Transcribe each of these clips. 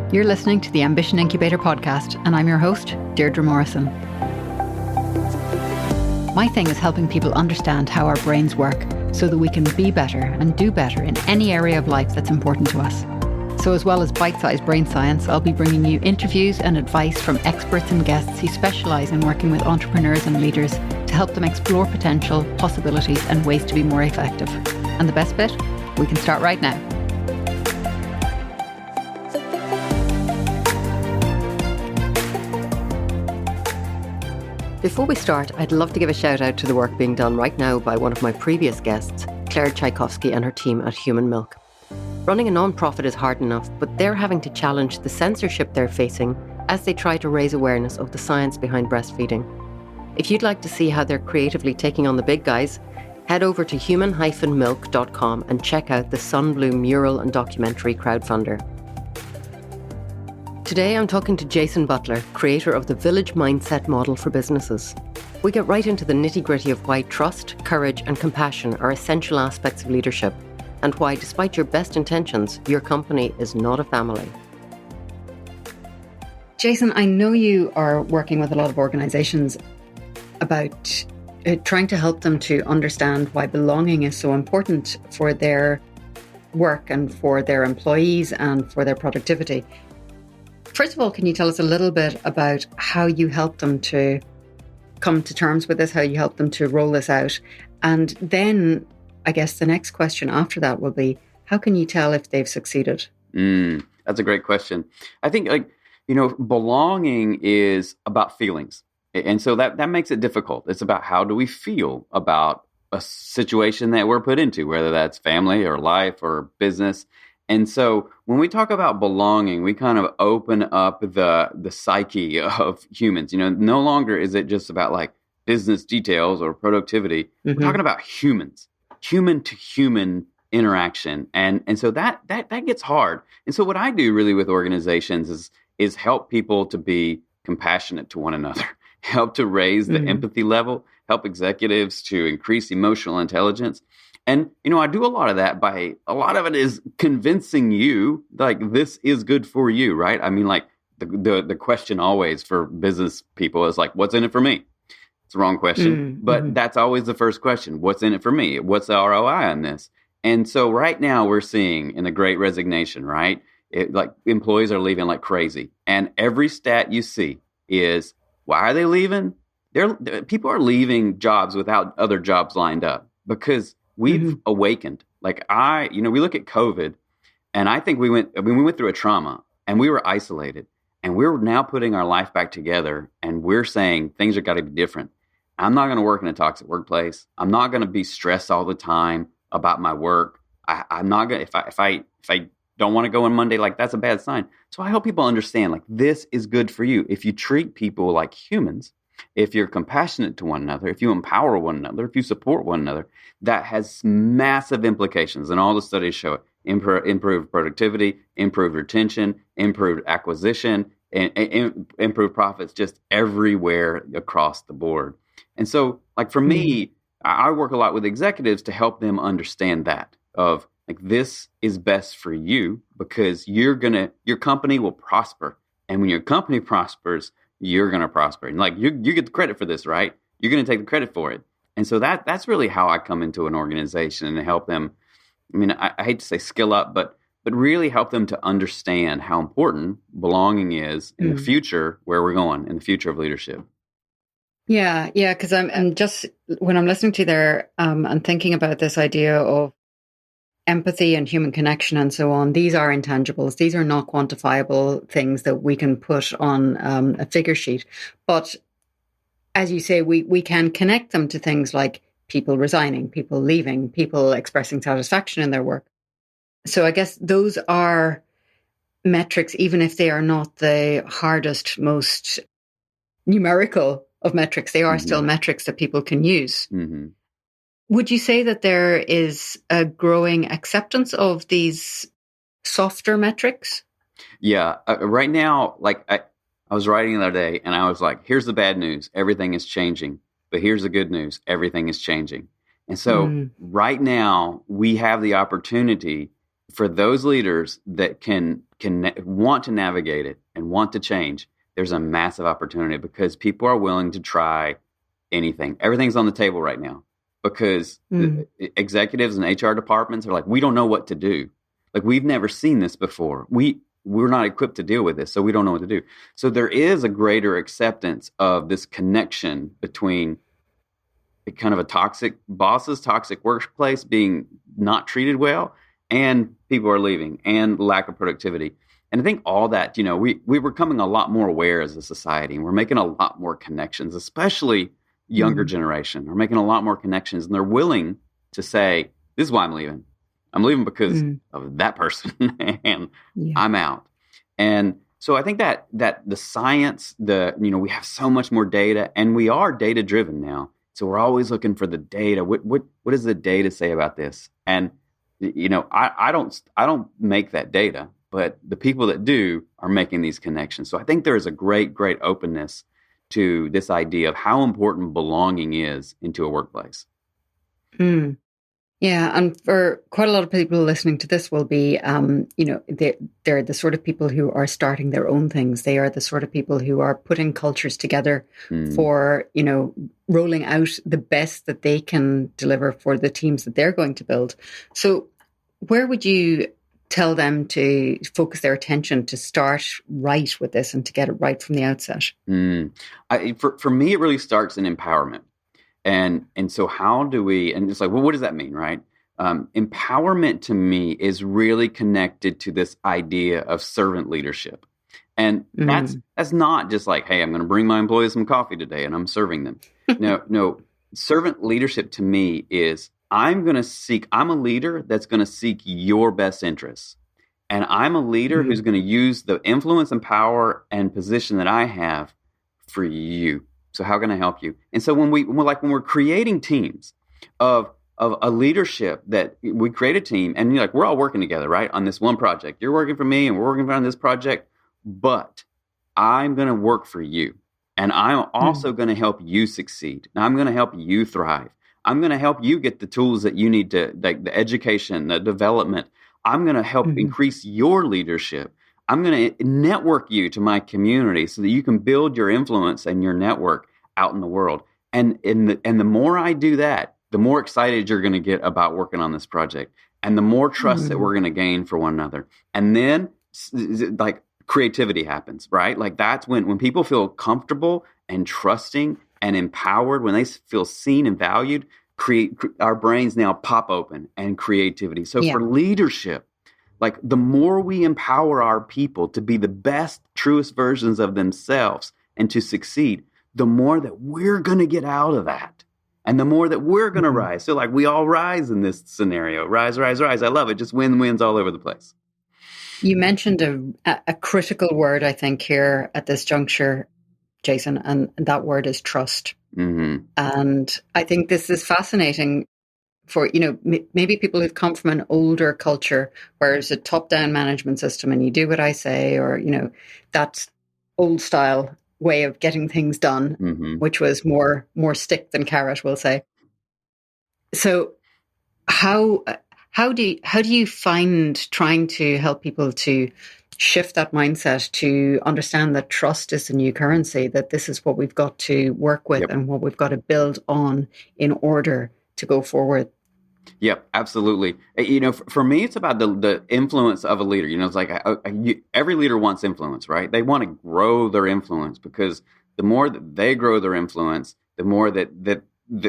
You're listening to the Ambition Incubator podcast, and I'm your host, Deirdre Morrison. My thing is helping people understand how our brains work so that we can be better and do better in any area of life that's important to us. So as well as bite-sized brain science, I'll be bringing you interviews and advice from experts and guests who specialise in working with entrepreneurs and leaders to help them explore potential, possibilities and ways to be more effective. And the best bit? We can start right now. Before we start, I'd love to give a shout out to the work being done right now by one of my previous guests, Claire Tchaikovsky and her team at Human Milk. Running a non-profit is hard enough, but they're having to challenge the censorship they're facing as they try to raise awareness of the science behind breastfeeding. If you'd like to see how they're creatively taking on the big guys, head over to human-milk.com and check out the Sunbloom mural and documentary crowdfunder. Today I'm talking to Jason Butler, creator of the Village Mindset model for businesses. We get right into the nitty-gritty of why trust, courage and compassion are essential aspects of leadership, and why, despite your best intentions, your company is not a family. Jason, I know you are working with a lot of organisations about trying to help them to understand why belonging is so important for their work and for their employees and for their productivity. First of all, can you tell us a little bit about how you help them to come to terms with this, how you help them to roll this out? And then I guess the next question after that will be, how can you tell if they've succeeded? That's a great question. I think, belonging is about feelings. And so that makes it difficult. It's about how do we feel about a situation that we're put into, whether that's family or life or business. And so when we talk about belonging, we kind of open up the psyche of humans. No longer is it just about like business details or productivity. Mm-hmm. We're talking about humans, human to human interaction. And so that gets hard. And so what I do really with organizations is help people to be compassionate to one another, help to raise the empathy level, help executives to increase emotional intelligence. And, I do a lot of that a lot of it is convincing you, like, this is good for you, right? I mean, like, the question always for business people is like, what's in it for me? It's the wrong question, but that's always the first question. What's in it for me? What's the ROI on this? And so right now we're seeing in the Great Resignation, right? Employees are leaving like crazy. And every stat you see is, why are they leaving? People are leaving jobs without other jobs lined up because we've awakened. We look at COVID, and I think we went through a trauma, and we were isolated, and we're now putting our life back together, and we're saying things are got to be different. I'm not going to work in a toxic workplace. I'm not going to be stressed all the time about my work. I'm not going to, if I don't want to go on Monday, that's a bad sign. So I help people understand, this is good for you. If you treat people like humans, if you're compassionate to one another, if you empower one another, if you support one another, that has massive implications. And all the studies show it. Improved productivity, improved retention, improved acquisition, and improved profits just everywhere across the board. And so, for me, I work a lot with executives to help them understand that of, this is best for you because your company will prosper. And when your company prospers, you're going to prosper. And you get the credit for this, right? You're going to take the credit for it. And so that's really how I come into an organization and help them. I mean, I hate to say skill up, but really help them to understand how important belonging is in the future, where we're going in the future of leadership. Yeah. Because I'm just, when I'm listening to you there and thinking about this idea of empathy and human connection and so on, these are intangibles. These are not quantifiable things that we can put on a figure sheet. But as you say, we can connect them to things like people resigning, people leaving, people expressing satisfaction in their work. So I guess those are metrics, even if they are not the hardest, most numerical of metrics, they are still metrics that people can use. Mm-hmm. Would you say that there is a growing acceptance of these softer metrics? Yeah. Right now, I was writing the other day and I was like, here's the bad news. Everything is changing. But here's the good news. Everything is changing. And so right now we have the opportunity for those leaders that can want to navigate it and want to change, there's a massive opportunity because people are willing to try anything. Everything's on the table right now because executives and HR departments are like, we don't know what to do. Like, we've never seen this before. We're not equipped to deal with this, so we don't know what to do. So there is a greater acceptance of this connection between kind of a toxic bosses, toxic workplace being not treated well, and people are leaving, and lack of productivity. And I think all that, we're becoming a lot more aware as a society, and we're making a lot more connections, especially younger generation are making a lot more connections, and they're willing to say, this is why I'm leaving. I'm leaving because of that person, and I'm out. And so I think that the science, we have so much more data, and we are data driven now. So we're always looking for the data. What does the data say about this? And I don't make that data, but the people that do are making these connections. So I think there is a great openness to this idea of how important belonging is into a workplace. Yeah, and for quite a lot of people listening to this will be, they're the sort of people who are starting their own things. They are the sort of people who are putting cultures together for, rolling out the best that they can deliver for the teams that they're going to build. So where would you tell them to focus their attention to start right with this and to get it right from the outset? For me, it really starts in empowerment. And so how do we, and it's like, well, what does that mean, right? Empowerment to me is really connected to this idea of servant leadership. And that's not just like, hey, I'm going to bring my employees some coffee today and I'm serving them. No, servant leadership to me is I'm a leader that's going to seek your best interests. And I'm a leader who's going to use the influence and power and position that I have for you. So how can I help you? And so when we're creating teams of a leadership, that we create a team, and we're all working together, right, on this one project. You're working for me, and we're working on this project, but I'm going to work for you, and I'm also going to help you succeed. And I'm going to help you thrive. I'm going to help you get the tools that you need to, like the education, the development. I'm going to help increase your leadership. I'm going to network you to my community so that you can build your influence and your network out in the world. And the more I do that, the more excited you're going to get about working on this project, and the more trust that we're going to gain for one another. And then like creativity happens, right? Like that's when people feel comfortable and trusting and empowered, when they feel seen and valued, our brains now pop open and creativity. So for leadership, like the more we empower our people to be the best, truest versions of themselves and to succeed, the more that we're going to get out of that. And the more that we're going to rise. So like we all rise in this scenario. Rise, rise, rise. I love it. Just wins all over the place. You mentioned a critical word, I think, here at this juncture, Jason, and that word is trust. And I think this is fascinating for, maybe people who've come from an older culture where it's a top-down management system and you do what I say, or, that old style way of getting things done, which was more stick than carrot, we'll say. So how do you find trying to help people to shift that mindset to understand that trust is the new currency, that this is what we've got to work with and what we've got to build on in order to go forward? Yep, absolutely. For me, it's about the influence of a leader. It's like every leader wants influence, right? They want to grow their influence, because the more that they grow their influence, the more the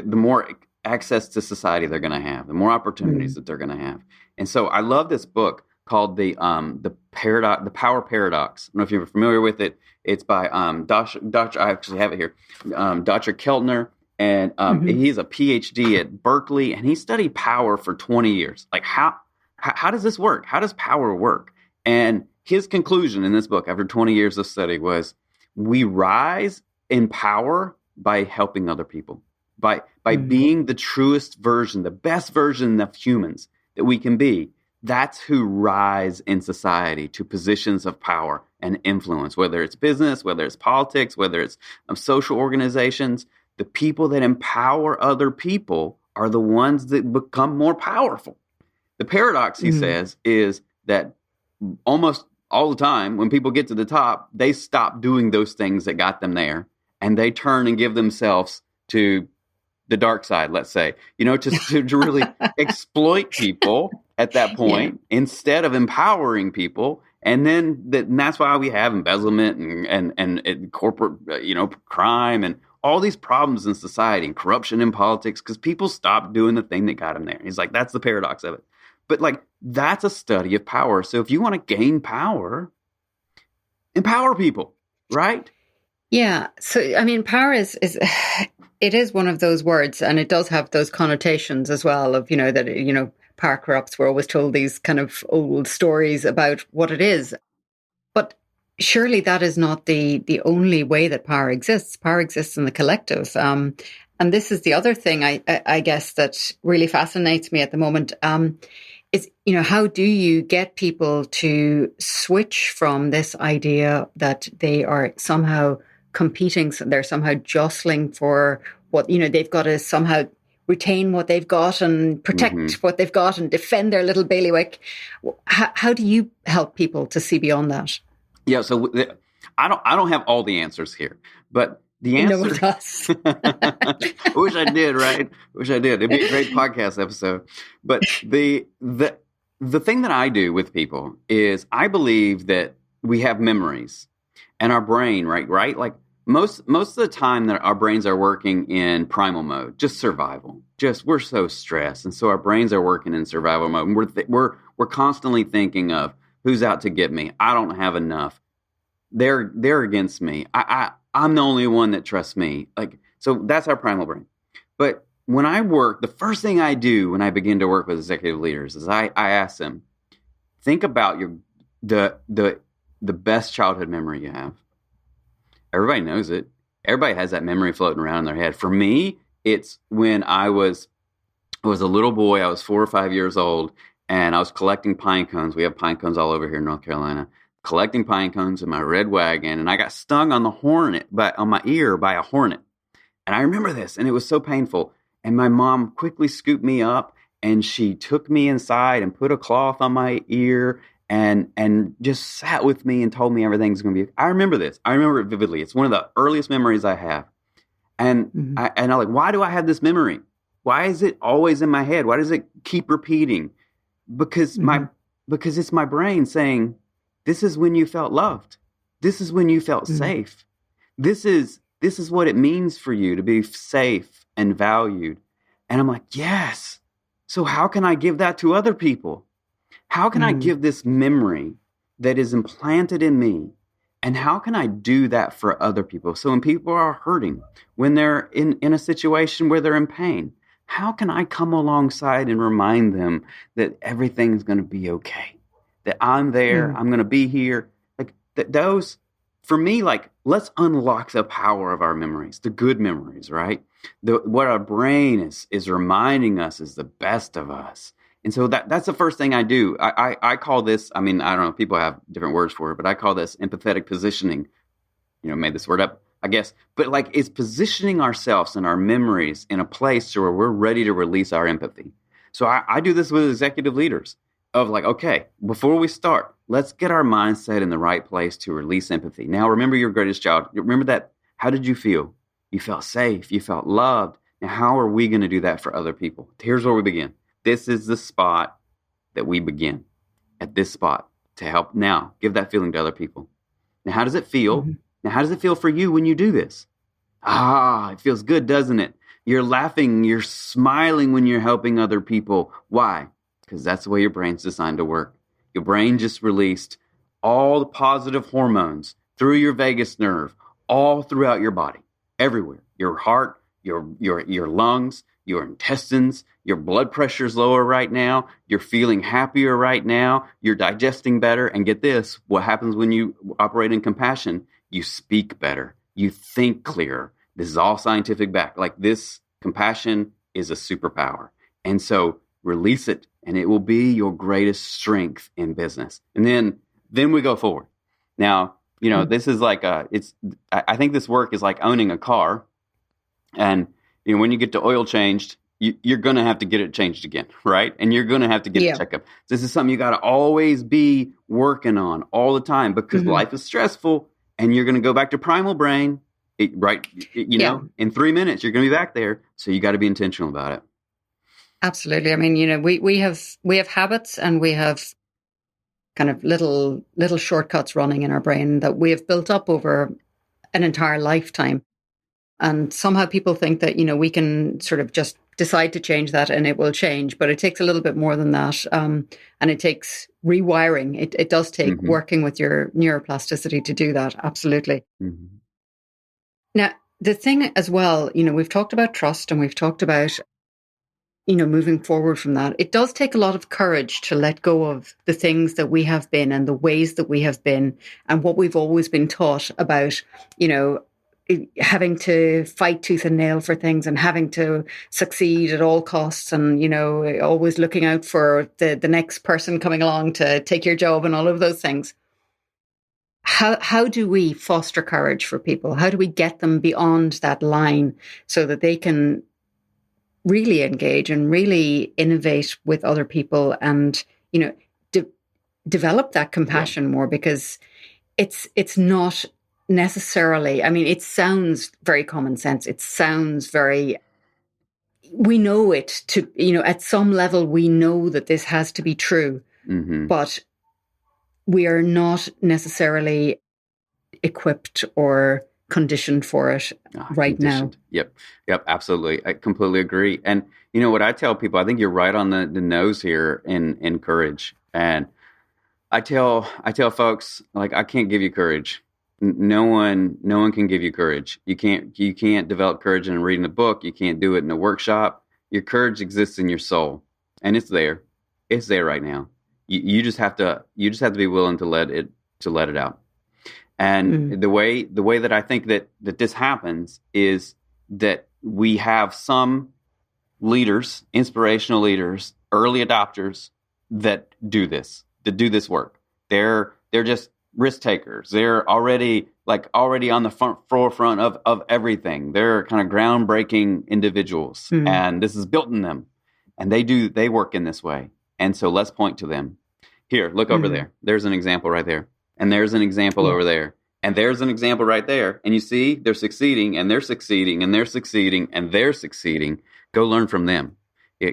more access to society they're going to have, the more opportunities that they're going to have. And so I love this book called the Power Paradox. I don't know if you're familiar with it. It's by Dr. I actually have it here, Dr. Keltner. And he's a PhD at Berkeley, and he studied power for 20 years. Like, how does this work? How does power work? And his conclusion in this book, after 20 years of study, was we rise in power by helping other people, by being the truest version, the best version of humans that we can be. That's who rise in society to positions of power and influence, whether it's business, whether it's politics, whether it's social organizations. The people that empower other people are the ones that become more powerful. The paradox, he says, is that almost all the time, when people get to the top, they stop doing those things that got them there, and they turn and give themselves to the dark side, let's say, to really exploit people at that Yeah. point instead of empowering people. And and that's why we have embezzlement and corporate, crime and all these problems in society and corruption in politics, because people stop doing the thing that got them there. He's like, that's the paradox of it. But like, that's a study of power. So if you want to gain power, empower people, right? Yeah. So, I mean, power is it is one of those words, and it does have those connotations as well of, that, power corrupts. We're always told these kind of old stories about what it is. But surely that is not the only way that power exists. Power exists in the collective. And this is the other thing I guess that really fascinates me at the moment. Is, how do you get people to switch from this idea that they are somehow competing, they're somehow jostling for what, they've got to somehow retain what they've got and protect what they've got and defend their little bailiwick. How do you help people to see beyond that? Yeah, so I don't have all the answers here, but the No one answer. does. I wish I did, right? Wish I did. It'd be a great podcast episode. But the thing that I do with people is I believe that we have memories, and our brain, right? Like most of the time that our brains are working in primal mode, just survival. Just we're so stressed, and so our brains are working in survival mode. And we're constantly thinking of who's out to get me. I don't have enough. They're against me. I'm the only one that trusts me. Like, so that's our primal brain. But when I work, the first thing I do when I begin to work with executive leaders is I ask them, think about the best childhood memory you have. Everybody knows it. Everybody has that memory floating around in their head. For me, it's when I was a little boy. I was 4 or 5 years old, and I was collecting pine cones. We have pine cones all over here in North Carolina. Collecting pine cones in my red wagon, and I got stung on on my ear by a hornet. And I remember this, and it was so painful. And my mom quickly scooped me up, and she took me inside and put a cloth on my ear and just sat with me and told me everything's going to be. I remember this. I remember it vividly. It's one of the earliest memories I have. And I'm like, why do I have this memory? Why is it always in my head? Why does it keep repeating? Because it's my brain saying, this is when you felt loved. This is when you felt safe. This is what it means for you to be safe and valued. And I'm like, yes. So how can I give that to other people? How can I give this memory that is implanted in me? And how can I do that for other people? So when people are hurting, when they're in a situation where they're in pain, how can I come alongside and remind them that everything's going to be okay? That I'm there, I'm going to be here. Like those, for me, like, let's unlock the power of our memories, the good memories, right? What our brain is reminding us is the best of us. And so that's the first thing I do. I call this, I mean, I don't know, people have different words for it, but I call this empathetic positioning. Made this word up, I guess. But like, it's positioning ourselves and our memories in a place where we're ready to release our empathy. So I do this with executive leaders of like, okay, before we start, let's get our mindset in the right place to release empathy. Now, remember your greatest child. Remember that. How did you feel? You felt safe. You felt loved. Now, how are we going to do that for other people? Here's where we begin. This is the spot that we begin, at this spot, to help now give that feeling to other people. Now, how does it feel? Now, how does it feel for you when you do this? It feels good, doesn't it? You're laughing, you're smiling when you're helping other people. Why? Because that's the way your brain's designed to work. Your brain just released all the positive hormones through your vagus nerve, all throughout your body, everywhere. Your heart, your lungs, your intestines, your blood pressure's lower right now. You're feeling happier right now. You're digesting better. And get this, what happens when you operate in compassion? You speak better. You think clearer. This is all scientific back. Like, this compassion is a superpower. And so release it, and it will be your greatest strength in business. And then we go forward. Now, this is like I think this work is like owning a car. And when you get the oil changed, you're going to have to get it changed again, right? And you're going to have to get a Yeah. checkup. This is something you got to always be working on all the time because Hmm. life is stressful, and you're going to go back to primal brain, right? Yeah, In 3 minutes, you're going to be back there. So you got to be intentional about it. absolutely. I mean, we have habits, and we have kind of little shortcuts running in our brain that we have built up over an entire lifetime. And somehow people think that, we can sort of just decide to change that and it will change. But it takes a little bit more than that. And it takes rewiring. It does take Mm-hmm. working with your neuroplasticity to do that. Absolutely. Mm-hmm. Now, the thing as well, we've talked about trust, and we've talked about, moving forward from that. It does take a lot of courage to let go of the things that we have been and the ways that we have been and what we've always been taught about, having to fight tooth and nail for things and having to succeed at all costs, and, always looking out for the next person coming along to take your job and all of those things. How do we foster courage for people? How do we get them beyond that line so that they can really engage and really innovate with other people, and de- develop that Yeah. compassion more? Because it's not necessarily, I mean, it sounds very common sense, it sounds very, we know it to, at some level we know that this has to be true, Mm-hmm. but we are not necessarily equipped or conditioned for it right now. Conditioned. Yep. Yep. Absolutely. I completely agree. And what I tell people, I think you're right on the nose here in courage. And I tell folks, like, I can't give you courage. No one can give you courage. You can't develop courage in reading a book. You can't do it in a workshop. Your courage exists in your soul, and it's there. It's there right now. You just have to be willing to let it out. And Mm. the way that I think that this happens is that we have some leaders, inspirational leaders, early adopters that do this work. They're just risk takers. They're already on the forefront of everything. They're kind of groundbreaking individuals, Mm. and this is built in them. And they work in this way. And so let's point to them. Here, look over Mm. there. There's an example right there. And there's an example Yeah. over there. And there's an example right there. And you see, they're succeeding, and they're succeeding, and they're succeeding, and they're succeeding. Go learn from them.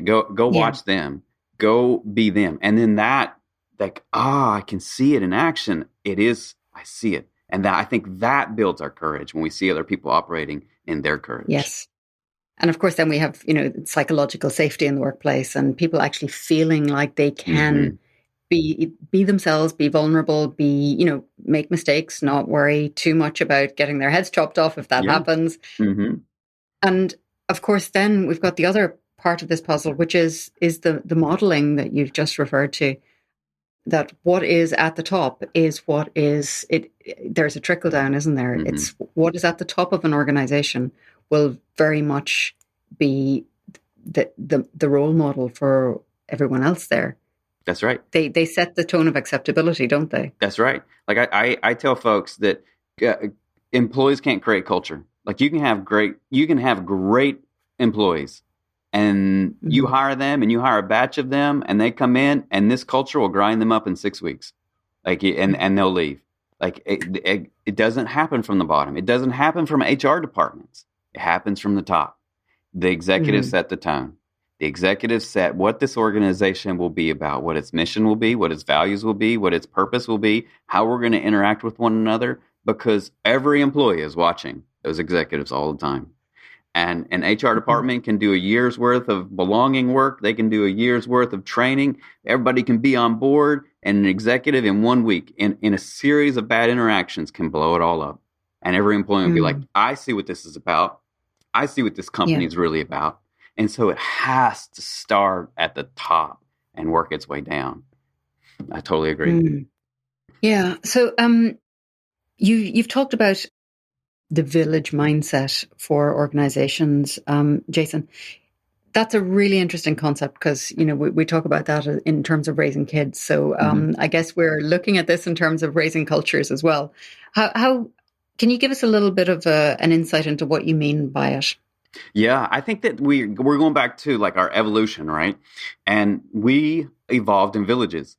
Go Yeah. watch them. Go be them. And then that, like, I can see it in action. I see it. And I think that builds our courage when we see other people operating in their courage. Yes. And of course, then we have, psychological safety in the workplace, and people actually feeling like they can be themselves, be vulnerable, make mistakes, not worry too much about getting their heads chopped off if that Yeah. happens. Mm-hmm. And of course, then we've got the other part of this puzzle, which is the modeling that you've just referred to. That what is at the top is what is it. There's a trickle down, isn't there? Mm-hmm. It's what is at the top of an organization will very much be the role model for everyone else there. That's right. They set the tone of acceptability, don't they? That's right. Like I tell folks that employees can't create culture. Like you can have great employees, and you hire them, and you hire a batch of them, and they come in, and this culture will grind them up in 6 weeks, and they'll leave. Like it doesn't happen from the bottom. It doesn't happen from HR departments. It happens from the top. The executives set the tone. The executives set what this organization will be about, what its mission will be, what its values will be, what its purpose will be, how we're going to interact with one another, because every employee is watching those executives all the time. And an HR department can do a year's worth of belonging work. They can do a year's worth of training. Everybody can be on board, and an executive in 1 week, in a series of bad interactions, can blow it all up. And every employee will be like, I see what this is about. I see what this company is really about. And so it has to start at the top and work its way down. I totally agree. Yeah. So you've talked about the village mindset for organizations, Jason. That's a really interesting concept because, we talk about that in terms of raising kids. So I guess we're looking at this in terms of raising cultures as well. How can you give us a little bit of an insight into what you mean by it? Yeah, I think that we're going back to like our evolution, right? And we evolved in villages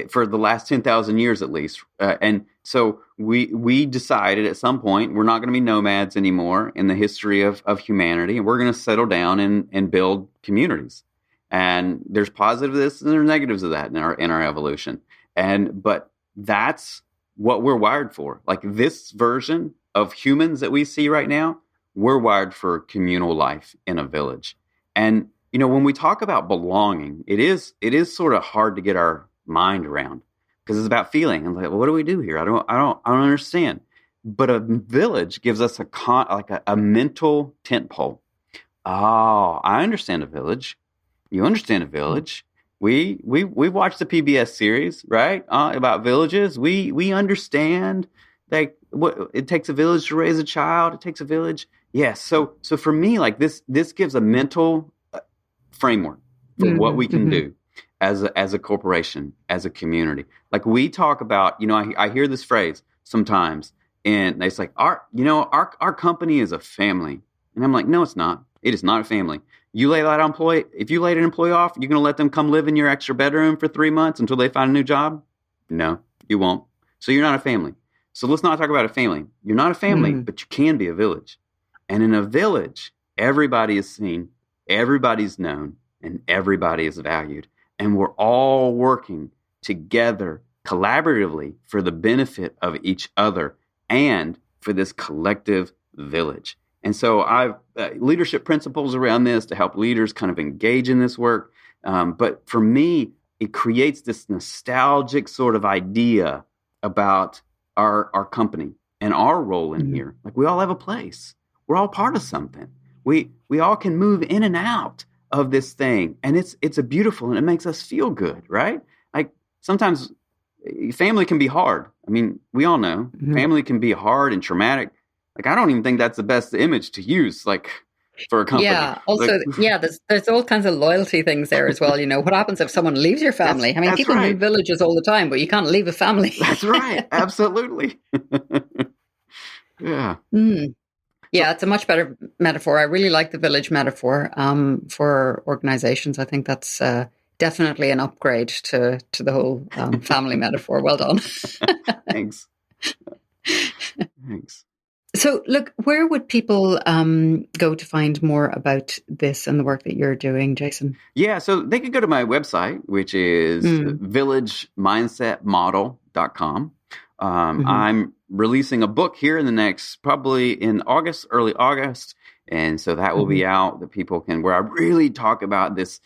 for the last 10,000 years at least. And so we decided at some point we're not going to be nomads anymore in the history of humanity, and we're going to settle down and build communities. And there's positives and there's negatives of that in our evolution. But that's what we're wired for. Like this version of humans that we see right now, we're wired for communal life in a village. And, when we talk about belonging, it is sort of hard to get our mind around because it's about feeling. And like, well, what do we do here? I don't understand. But a village gives us a mental tent pole. Oh, I understand a village. You understand a village. We watched the PBS series, right? About villages. We understand that what it takes a village to raise a child. It takes a village. Yes. So for me, like this gives a mental framework for what we can do as a corporation, as a community. Like we talk about, I hear this phrase sometimes, and it's like our company is a family, and I'm like, no, it's not. It is not a family. If you laid an employee off, you're going to let them come live in your extra bedroom for 3 months until they find a new job? No, you won't. So you're not a family. So let's not talk about a family. You're not a family, but you can be a village. And in a village, everybody is seen, everybody's known, and everybody is valued. And we're all working together collaboratively for the benefit of each other and for this collective village. And so I've leadership principles around this to help leaders kind of engage in this work. But for me, it creates this nostalgic sort of idea about our company and our role in here. Like we all have a place. We're all part of something. We all can move in and out of this thing. And it's a beautiful, and it makes us feel good, right? Like sometimes family can be hard. I mean, we all know family can be hard and traumatic. Like, I don't even think that's the best image to use, like, for a company. Yeah. Also, there's all kinds of loyalty things there as well. What happens if someone leaves your family? People move villages all the time, but you can't leave a family. That's right. Absolutely. Yeah. Yeah, it's a much better metaphor. I really like the village metaphor for organizations. I think that's definitely an upgrade to the whole family metaphor. Well done. Thanks. Thanks. So, look, where would people go to find more about this and the work that you're doing, Jason? Yeah, so they could go to my website, which is villagemindsetmodel.com. I'm releasing a book here in the next, probably in August, early August. And so that will be out that people can, where I really talk about this,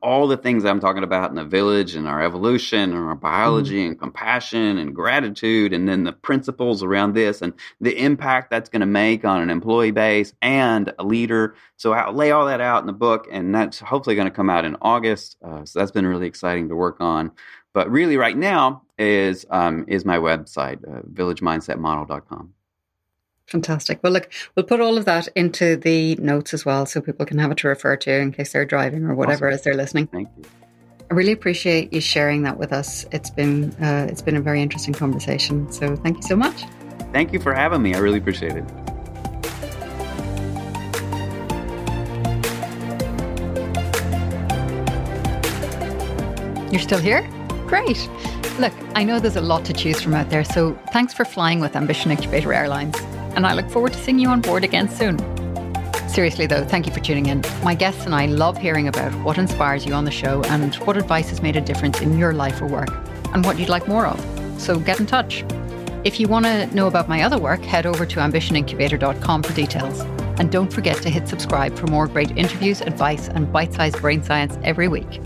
all the things I'm talking about in the village and our evolution and our biology and compassion and gratitude, and then the principles around this and the impact that's going to make on an employee base and a leader. So I'll lay all that out in the book, and that's hopefully going to come out in August. So that's been really exciting to work on. But really right now is my website, villagemindsetmodel.com. Fantastic. Well, look, we'll put all of that into the notes as well so people can have it to refer to in case they're driving or whatever as they're listening. Thank you. I really appreciate you sharing that with us. It's been a very interesting conversation. So thank you so much. Thank you for having me. I really appreciate it. You're still here? Great. Look, I know there's a lot to choose from out there, so thanks for flying with Ambition Incubator Airlines. And I look forward to seeing you on board again soon. Seriously though, thank you for tuning in. My guests and I love hearing about what inspires you on the show and what advice has made a difference in your life or work and what you'd like more of. So get in touch. If you want to know about my other work, head over to ambitionincubator.com for details. And don't forget to hit subscribe for more great interviews, advice and bite-sized brain science every week.